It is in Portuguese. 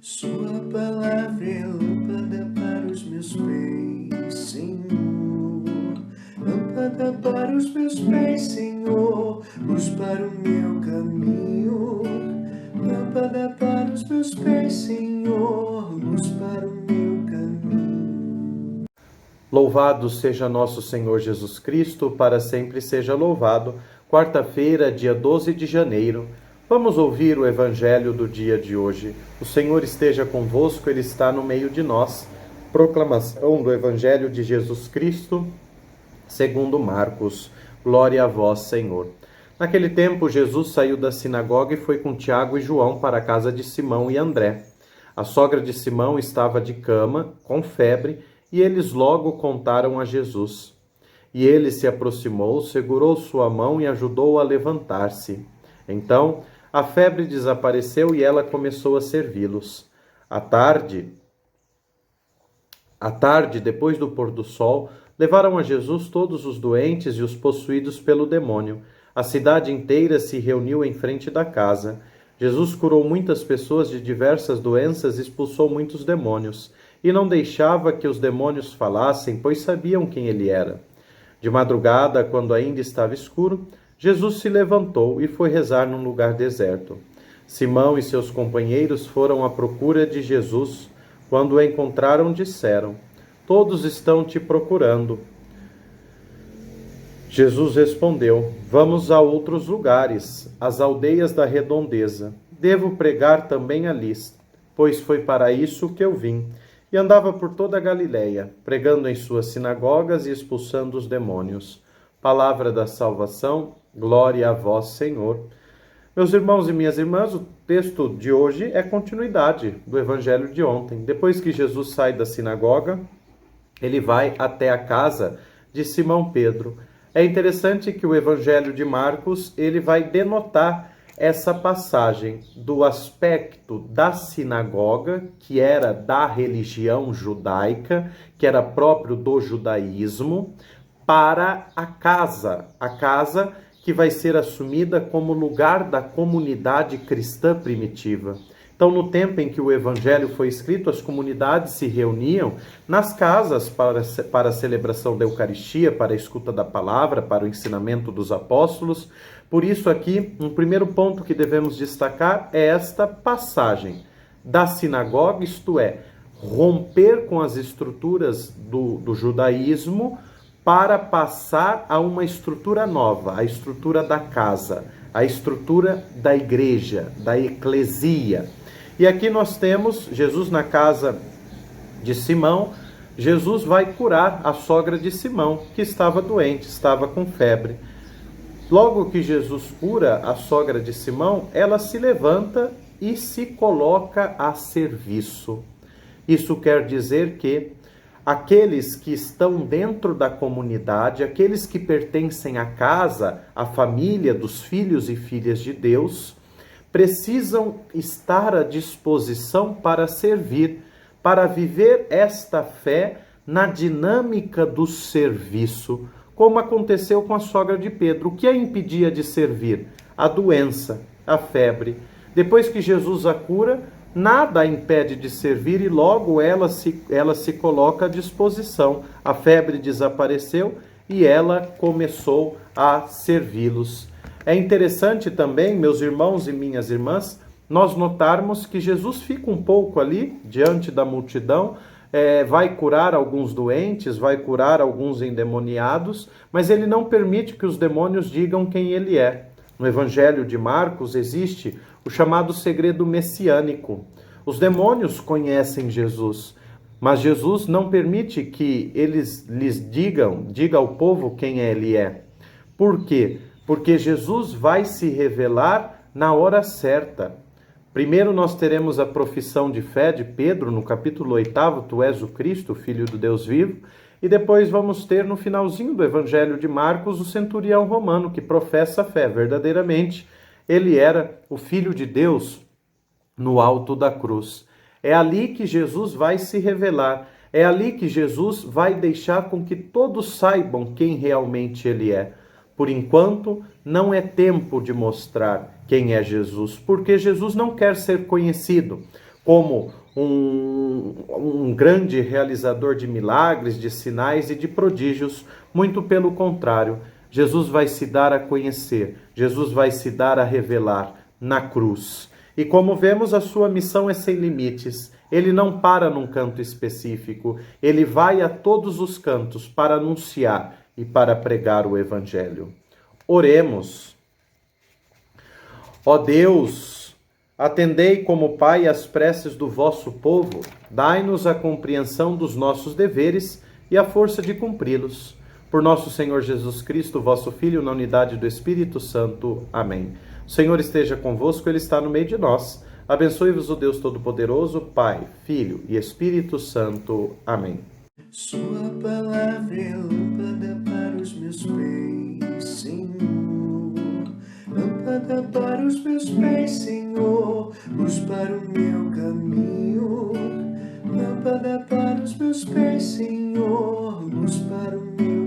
Sua palavra é lâmpada para os meus pés, Senhor. Lâmpada para os meus pés, Senhor. Luz para o meu caminho. Lâmpada para os meus pés, Senhor. Luz para o meu caminho. Louvado seja nosso Senhor Jesus Cristo, para sempre seja louvado. Quarta-feira, dia 12 de janeiro. Vamos ouvir o Evangelho do dia de hoje. O Senhor esteja convosco, Ele está no meio de nós. Proclamação do Evangelho de Jesus Cristo, segundo Marcos. Glória a vós, Senhor. Naquele tempo, Jesus saiu da sinagoga e foi com Tiago e João para a casa de Simão e André. A sogra de Simão estava de cama, com febre, e eles logo contaram a Jesus. E ele se aproximou, segurou sua mão e ajudou-a a levantar-se. Então, a febre desapareceu e ela começou a servi-los. À tarde, depois do pôr do sol, levaram a Jesus todos os doentes e os possuídos pelo demônio. A cidade inteira se reuniu em frente da casa. Jesus curou muitas pessoas de diversas doenças e expulsou muitos demônios. E não deixava que os demônios falassem, pois sabiam quem ele era. De madrugada, quando ainda estava escuro, Jesus se levantou e foi rezar num lugar deserto. Simão e seus companheiros foram à procura de Jesus. Quando o encontraram, disseram: "Todos estão te procurando." Jesus respondeu: "Vamos a outros lugares, às aldeias da redondeza. Devo pregar também ali, pois foi para isso que eu vim." E andava por toda a Galileia, pregando em suas sinagogas e expulsando os demônios. Palavra da salvação, glória a vós, Senhor. Meus irmãos e minhas irmãs, o texto de hoje é continuidade do Evangelho de ontem. Depois que Jesus sai da sinagoga, ele vai até a casa de Simão Pedro. É interessante que o Evangelho de Marcos, ele vai denotar essa passagem do aspecto da sinagoga, que era da religião judaica, que era próprio do judaísmo, para a casa que vai ser assumida como lugar da comunidade cristã primitiva. Então, no tempo em que o Evangelho foi escrito, as comunidades se reuniam nas casas para a celebração da Eucaristia, para a escuta da palavra, para o ensinamento dos apóstolos. Por isso aqui, um primeiro ponto que devemos destacar é esta passagem da sinagoga, isto é, romper com as estruturas do judaísmo para passar a uma estrutura nova, a estrutura da casa, a estrutura da igreja, da eclesia. E aqui nós temos Jesus na casa de Simão. Jesus vai curar a sogra de Simão, que estava doente, estava com febre. Logo que Jesus cura a sogra de Simão, ela se levanta e se coloca a serviço. Isso quer dizer que aqueles que estão dentro da comunidade, aqueles que pertencem à casa, à família dos filhos e filhas de Deus, precisam estar à disposição para servir, para viver esta fé na dinâmica do serviço, como aconteceu com a sogra de Pedro. O que a impedia de servir? A doença, a febre. Depois que Jesus a cura, nada a impede de servir e logo ela se coloca à disposição. A febre desapareceu e ela começou a servi-los. É interessante também, meus irmãos e minhas irmãs, nós notarmos que Jesus fica um pouco ali, diante da multidão, vai curar alguns doentes, vai curar alguns endemoniados, mas ele não permite que os demônios digam quem ele é. No Evangelho de Marcos existe o chamado segredo messiânico. Os demônios conhecem Jesus, mas Jesus não permite que eles diga ao povo quem ele é. Por quê? Porque Jesus vai se revelar na hora certa. Primeiro nós teremos a profissão de fé de Pedro, no capítulo 8, tu és o Cristo, Filho do Deus vivo, e depois vamos ter no finalzinho do Evangelho de Marcos o centurião romano que professa a fé. Verdadeiramente, ele era o Filho de Deus no alto da cruz. É ali que Jesus vai se revelar, é ali que Jesus vai deixar com que todos saibam quem realmente ele é. Por enquanto, não é tempo de mostrar quem é Jesus, porque Jesus não quer ser conhecido. como um grande realizador de milagres, de sinais e de prodígios. Muito pelo contrário, Jesus vai se dar a conhecer, Jesus vai se dar a revelar na cruz. E como vemos, a sua missão é sem limites. Ele não para num canto específico, ele vai a todos os cantos para anunciar e para pregar o Evangelho. Oremos. Ó Deus, atendei como Pai as preces do vosso povo, dai-nos a compreensão dos nossos deveres e a força de cumpri-los. Por nosso Senhor Jesus Cristo, vosso Filho, na unidade do Espírito Santo. Amém. O Senhor esteja convosco, Ele está no meio de nós. Abençoe-vos o Deus Todo-Poderoso, Pai, Filho e Espírito Santo. Amém. Sua palavra é lâmpada para os meus pés, Senhor. Lâmpada para os meus pés, Senhor. Luz para o meu caminho. Lâmpada para os meus pés, Senhor. Luz para o meu